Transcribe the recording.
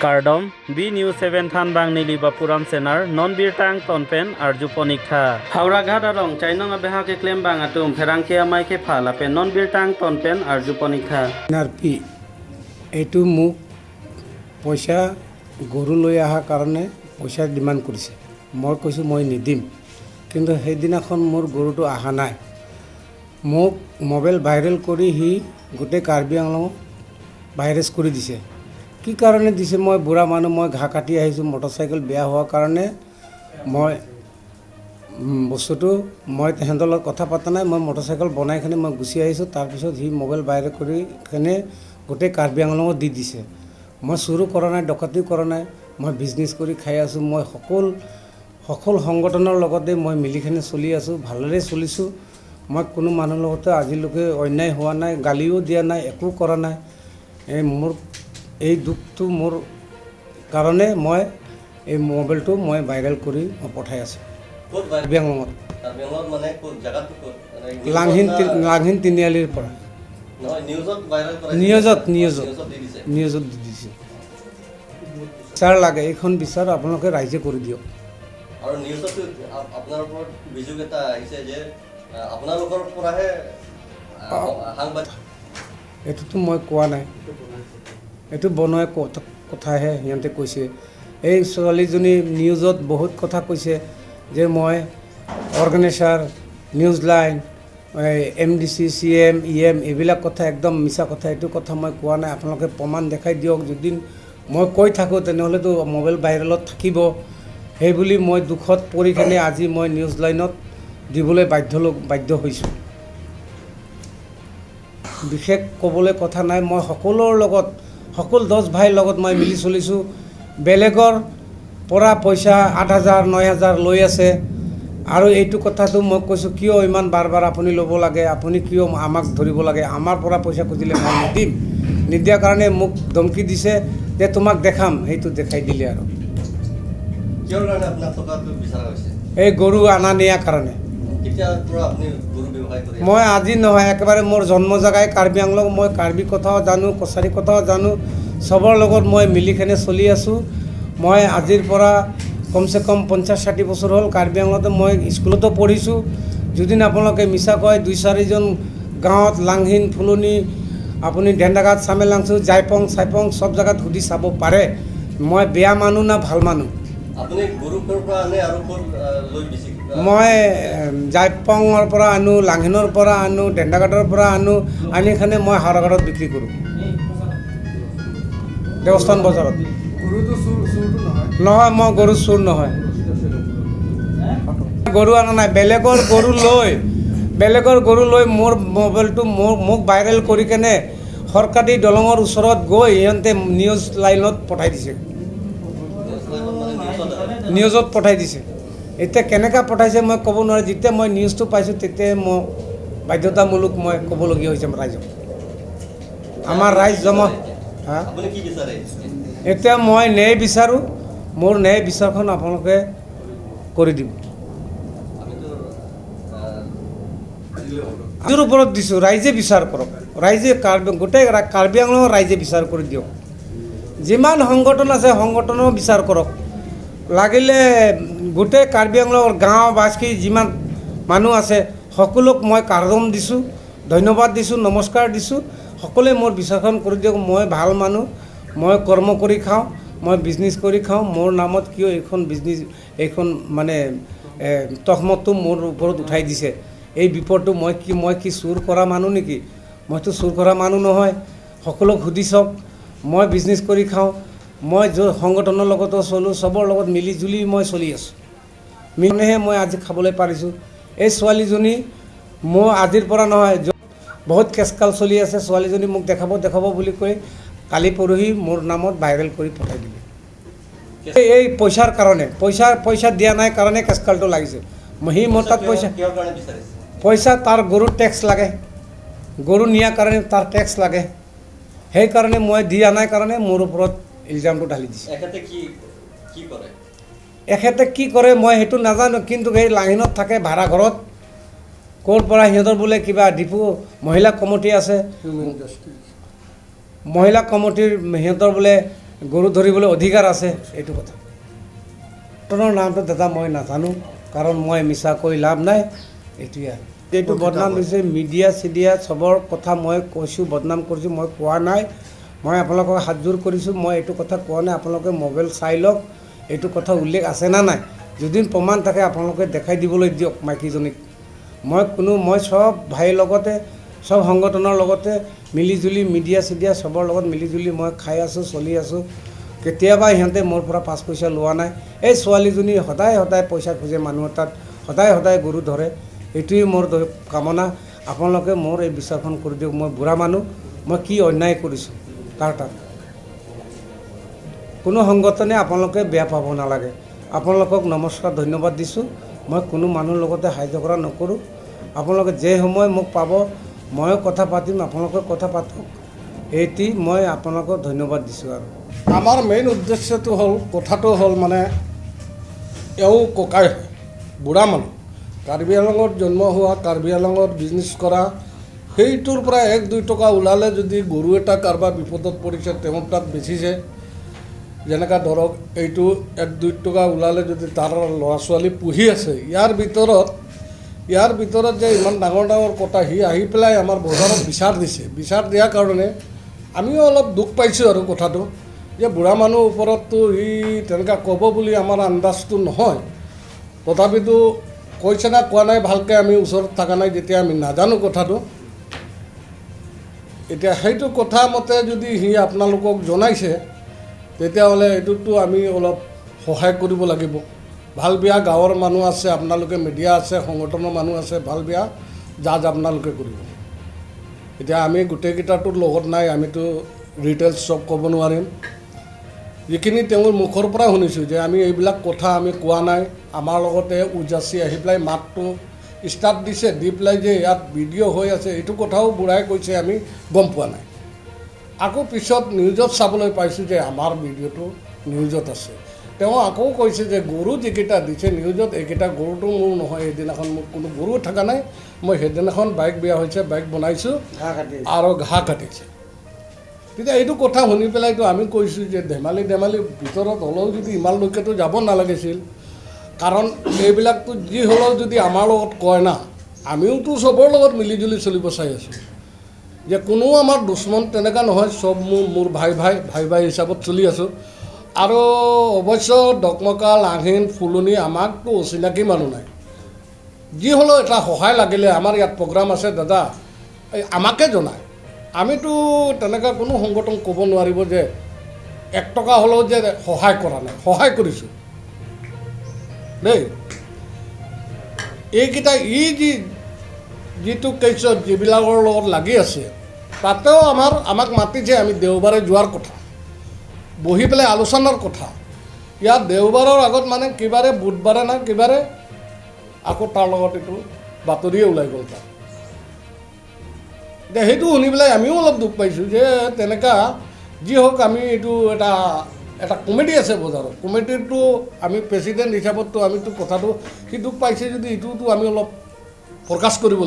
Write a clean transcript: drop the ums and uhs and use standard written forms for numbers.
Kardom, B News 7 Than Bang Nili Bapuram Senar, Non Bir Tang Tonpen, Arju Ponikha. Hauraghat Arong, China Beha ke claim bang atum, Ferangke Amai ke Phala, Pen Non Bir Tang Tonpen, Arju Ponikha. NRP, এইটো মোক পইচা গৰু লৈ অহাৰ কাৰণে পইচা demand কৰিছে মই কৈছোঁ মই নিদিম কিন্তু সেইদিনাখন মোৰ গৰুটো অহা নাই মোক মোবাইল ভাইৰেল কৰি হি গোটেই কাৰ্বি আংলং ভাইৰাছ কৰি দিছে কি কাৰণে দিছে মই বুঢ়া মানুহ মই ঘাঁ কাটি আহিছোঁ মটৰচাইকেল বেয়া হোৱাৰ কাৰণে মই বস্তুটো মই তেহেঁতৰ লগত কথা পতা নাই মই মটৰচাইকেল বনাই কিনে মই গুচি আহিছোঁ তাৰপিছত হি মোবাইল ভাইৰেল কৰি কিনে গোটেই কাৰ্বি আংলঙত দি দিছে মই চুৰু কৰা নাই ডকাতিও কৰা নাই মই বিজনেছ কৰি খাই আছোঁ মই সকল সংগঠনৰ লগতে মই মিলিখিনি চলি আছোঁ ভালদৰে চলিছোঁ মই কোনো মানুহৰ লগতে আজিলৈকে অন্যায় হোৱা নাই গালিও দিয়া নাই একো কৰা নাই মোৰ এই দুখটো মোৰ কাৰণে মই এই মোবাইলটো মই ভাইৰেল কৰি পঠাই আছোঁ কাৰ্বি আংলঙত লাংহিন তিনিআলিৰ পৰা নিউজত দি দিছে বিচাৰ লাগে এইখন বিচাৰ আপোনালোকে ৰাইজে কৰি দিয়ক আৰু নিউজত আপোনাৰ ওপৰত অভিযোগ এটা আহিছে যে আপোনালোকৰ পৰাহে সাংবাদিক এইটোতো মই কোৱা নাই এইটো বনোৱা কথাহে সিহঁতে কৈছে এই ছোৱালীজনী নিউজত বহুত কথা কৈছে যে মই organiser news line MDC CM EM এইবিলাক কথা একদম মিছা কথা এইটো কথা মই কোৱা নাই আপোনালোকে প্ৰমাণ দেখাই দিয়ক যদি মই কৈ থাকোঁ তেনেহ'লেতো মোবাইল ভাইৰেলত থাকিব সেই বুলি মই দুখত পৰি কিনে আজি মই নিউজ লাইনত দিবলৈ বাধ্য হৈছোঁ বিশেষ ক'বলৈ কথা নাই মই সকলোৰ লগত সকলো 10 ভাইৰ লগত মই মিলি চলিছোঁ বেলেগৰ পৰা পইচা 8,000 9,000 লৈ আছে আৰু এইটো কথাটো মই কৈছোঁ কিয় ইমান বাৰ আপুনি ল'ব লাগে আপুনি কিয় আমাক ধৰিব লাগে আমাৰ পৰা পইচা খুজিলে মই নিদিম নিদিয়াৰ কাৰণে মোক ধমকি দিছে যে তোমাক দেখাম সেইটো দেখাই দিলে আৰু কিহৰ কাৰণে আপোনাক টকাটো বিচাৰা হৈছে এই গৰু আনা নিয়াৰ কাৰণে কেতিয়াৰ পৰা আপুনি গৰু ব্যৱসায় কৰি মই আজি নহয় একেবাৰে মোৰ জন্ম জেগাই কাৰ্বি আংলং মই কাৰ্বি কথাও জানো কছাৰী কথাও জানো চবৰ লগত মই মিলিকেনে চলি আছোঁ মই আজিৰ পৰা কমচে কম 50-60 বছৰ হ'ল কাৰ্বি আংলঙতে মই স্কুলতো পঢ়িছোঁ যদি আপোনালোকে মিছা কয় 2-4জন গাঁৱত লাংহিন ফুলনি আপুনি ডেণ্ডাঘাট চামেলাংচু জাইপং চাইপং চব জেগাত সুধি চাব পাৰে মই বেয়া মানুহ না ভাল মানুহ আপুনি গৰু ক'ৰ পৰা আনে আৰু ক'ৰ লৈ বেছি মই জাইপঙৰ পৰা আনো লাংহিনৰ পৰা আনো ডেণ্ডাঘাটৰ পৰা আনো আনিখানে মই হাৰাঘাটত বিক্ৰী কৰোঁ দেৱস্থান বজাৰত নহয় মই গৰু চুৰ নহয় গৰু আনা নাই বেলেগৰ গৰু লৈ মোৰ মোবাইলটো মোক ভাইৰেল কৰি কেনে সৰকাৰী দলঙৰ ওচৰত গৈ সিহঁতে নিউজ লাইনত পঠাই দিছে নিউজত পঠাই দিছে এতিয়া কেনেকৈ পঠাইছে মই ক'ব নোৱাৰোঁ যেতিয়া মই নিউজটো পাইছোঁ তেতিয়াই মই বাধ্যতামূলক মই ক'বলগীয়া হৈছে ৰাইজক আমাৰ ৰাইজ জমা আপুনি কি বিচাৰে এতিয়া মই ন্যায় বিচাৰোঁ মোৰ ন্যায় বিচাৰখন আপোনালোকে কৰি দিব নিজৰ ওপৰত দিছোঁ ৰাইজে বিচাৰ কৰক ৰাইজে গোটেই কাৰ্বি আংলঙৰ ৰাইজে বিচাৰ কৰি দিয়ক যিমান সংগঠন আছে সংগঠনো বিচাৰ কৰক লাগিলে গোটেই কাৰ্বি আংলঙৰ গাঁও বাসী যিমান মানুহ আছে সকলোক মই কাৰ্ডম দিছোঁ ধন্যবাদ দিছোঁ নমস্কাৰ দিছোঁ সকলোৱে মোৰ বিচাৰখন কৰি দিয়ক মই ভাল মানুহ মই কৰ্ম কৰি খাওঁ মই বিজনেছ কৰি খাওঁ মোৰ নামত কিয় এইখন মানে তহমতটো মোৰ ওপৰত উঠাই দিছে এই বিপদটো মই কি চুৰ কৰা মানুহ নেকি মইতো চুৰ কৰা মানুহ নহয় সকলোক সুধি চাওক মই বিজনেছ কৰি খাওঁ মই সংগঠনৰ লগতো চলোঁ চবৰ লগত মিলি জুলি মই চলি আছোঁ মিলিহে মই আজি খাবলৈ পাৰিছোঁ এই ছোৱালীজনী মোৰ আজিৰ পৰা নহয় বহুত কেচকাল চলি আছে ছোৱালীজনী মোক দেখাব বুলি কৈ কালি পৰহি মোৰ নামত ভাইৰেল কৰি পঠাই দিলে এই পইচাৰ কাৰণে পইচা দিয়া নাই কাৰণে কেচকালটো লাগিছে সি মোৰ তাত পইচা তাৰ গৰুৰ টেক্স লাগে গৰু নিয়াৰ কাৰণে তাৰ টেক্স লাগে সেইকাৰণে মই দিয়া নাই কাৰণে মোৰ ওপৰত ইলজামটো ঢালি দিছে এখেতে কি কৰে মই সেইটো নাজানো কিন্তু সেই লাংহিনত থাকে ভাড়া ঘৰত ক'ৰ পৰা সিহঁতৰ বোলে কিবা ডিপু মহিলা কমিটি আছে মহিলা কমিটিৰ সিহঁতৰ বোলে গৰু ধৰিবলৈ অধিকাৰ আছে এইটো কথা তোনৰ নামটো দাদা মই নাজানো কাৰণ মই মিছা কৈ লাভ নাই এইটোৱে এইটো বদনাম হৈছে মিডিয়া চিডিয়া চবৰ কথা মই কৈছোঁ বদনাম কৰিছোঁ মই কোৱা নাই মই আপোনালোকক হাতযোৰ কৰিছোঁ মই এইটো কথা কোৱা নাই আপোনালোকে মোবাইল চাই লওক এইটো কথা উল্লেখ আছে না নাই যদি প্ৰমাণ থাকে আপোনালোকে দেখাই দিবলৈ দিয়ক মাইকীজনীক মই চব ভাইৰ লগতে সব সংগঠনৰ লগতে মিলিজুলি মিডিয়া চিডিয়া চবৰ লগত মিলিজুলি মই খাই আছোঁ চলি আছোঁ কেতিয়াবা সিহঁতে মোৰ পৰা 5 পইচা লোৱা নাই এই ছোৱালীজনী সদায় সদায় পইচা খোজে মানুহৰ তাত সদায় সদায় গৰু ধৰে এইটোৱেই মোৰ কামনা আপোনালোকে মোৰ এই বিচাৰখন কৰি দিয়ক মই বুঢ়া মানুহ মই কি অন্যায় কৰিছোঁ তাৰ তাত কোনো সংগঠনে আপোনালোকে বেয়া পাব নালাগে আপোনালোকক নমস্কাৰ ধন্যবাদ দিছোঁ মই কোনো মানুহৰ লগতে হাই ঝগৰা নকৰোঁ আপোনালোকে যে সময় মোক পাব ময়ো কথা পাতিম আপোনালোকে কথা পাতক এইটি মই আপোনালোকক ধন্যবাদ দিছোঁ আৰু আমাৰ মেইন উদ্দেশ্যটো হ'ল কথাটো হ'ল মানে এওঁ ককাই বুঢ়া মানুহ কাৰ্বি আংলঙত জন্ম হোৱা কাৰ্বি আংলঙত বিজনেছ কৰা সেইটোৰ পৰা 1-2 টকা ওলালে যদি গৰু এটা কাৰোবাৰ বিপদত পৰিছে তেওঁৰ তাত বেচিছে যেনেকৈ ধৰক এইটো 1-2 টকা ওলালে যদি তাৰ ল'ৰা ছোৱালী পুহি আছে ইয়াৰ ভিতৰত যে ইমান ডাঙৰ ডাঙৰ কথা সি আহি পেলাই আমাৰ বজাৰত বিচাৰ দিছে বিচাৰ দিয়াৰ কাৰণে আমিও অলপ দুখ পাইছোঁ আৰু কথাটো যে বুঢ়া মানুহৰ ওপৰততো সি তেনেকৈ ক'ব বুলি আমাৰ আন্দাজটো নহয় তথাপিতো কৈছে না কোৱা নাই ভালকৈ আমি ওচৰত থকা নাই যেতিয়া আমি নাজানো কথাটো এতিয়া সেইটো কথা মতে যদি সি আপোনালোকক জনাইছে তেতিয়াহ'লে এইটোতো আমি অলপ সহায় কৰিব লাগিব ভাল বেয়া গাঁৱৰ মানুহ আছে আপোনালোকে মিডিয়া আছে সংগঠনৰ মানুহ আছে ভাল বেয়া জাজ আপোনালোকে কৰিব এতিয়া আমি গোটেইকেইটাটোৰ লগত নাই আমিতো ডিটেইলছ চব ক'ব নোৱাৰিম যিখিনি তেওঁৰ মুখৰ পৰা শুনিছোঁ যে আমি এইবিলাক কথা আমি কোৱা নাই আমাৰ লগতে উজাচি আহি পেলাই মাতটো ষ্টাৰ্ট দিছে দি পেলাই যে ইয়াত ভিডিঅ' হৈ আছে এইটো কথাও বুঢ়াই কৈছে আমি গম পোৱা নাই আকৌ পিছত নিউজত চাবলৈ পাইছোঁ যে আমাৰ ভিডিঅ'টো নিউজত আছে তেওঁ আকৌ কৈছে যে গৰু যিকেইটা দিছে নিউজত এইকেইটা গৰুটো মোৰ নহয় সেইদিনাখন মোৰ কোনো গৰু থকা নাই মই সেইদিনাখন বাইক বেয়া হৈছে বাইক বনাইছোঁ আৰু ঘাঁহ কাটিছে তেতিয়া এইটো কথা শুনি পেলাইতো আমি কৈছোঁ যে ধেমালি ভিতৰত হ'লেও যদি ইমানলৈকেতো যাব নালাগিছিল কাৰণ এইবিলাকতো যি হ'লেও যদি আমাৰ লগত কয় না আমিওতো চবৰ লগত মিলিজুলি চলিব চাই আছোঁ যে কোনো আমাৰ দুশ্মন তেনেকুৱা নহয় চব মোৰ ভাই হিচাপত চলি আছোঁ আৰু অৱশ্য ডকমকা লাহিন ফুলনি আমাকতো অচিনাকি মানুহ নাই যি হ'লেও এটা সহায় লাগিলে আমাৰ ইয়াত প্ৰগ্ৰাম আছে দাদা এই আমাকে জনায় আমিতো তেনেকুৱা কোনো সংগঠন ক'ব নোৱাৰিব যে 1 টকা হ'লেও যে সহায় কৰা নাই সহায় কৰিছোঁ দেই এইকেইটা যিটো কেছত যিবিলাকৰ লগত লাগি আছে তাতেও আমাক মাতিছে আমি দেওবাৰে যোৱাৰ কথা বহি পেলাই আলোচনাৰ কথা ইয়াত দেওবাৰৰ আগত মানে কিবাৰে বুধবাৰে না কিবাৰে আকৌ তাৰ লগত এইটো বাতৰিয়ে ওলাই গ'ল তাত এতিয়া সেইটো শুনি পেলাই আমিও অলপ দুখ পাইছোঁ যে তেনেকুৱা যি হওক আমি এইটো এটা কমিটি আছে বজাৰত কমিটিটো আমি প্ৰেচিডেণ্ট হিচাপততো আমিতো কথাটো সি দুখ পাইছে যদি এইটোতো আমি অলপ প্ৰকাশ কৰিব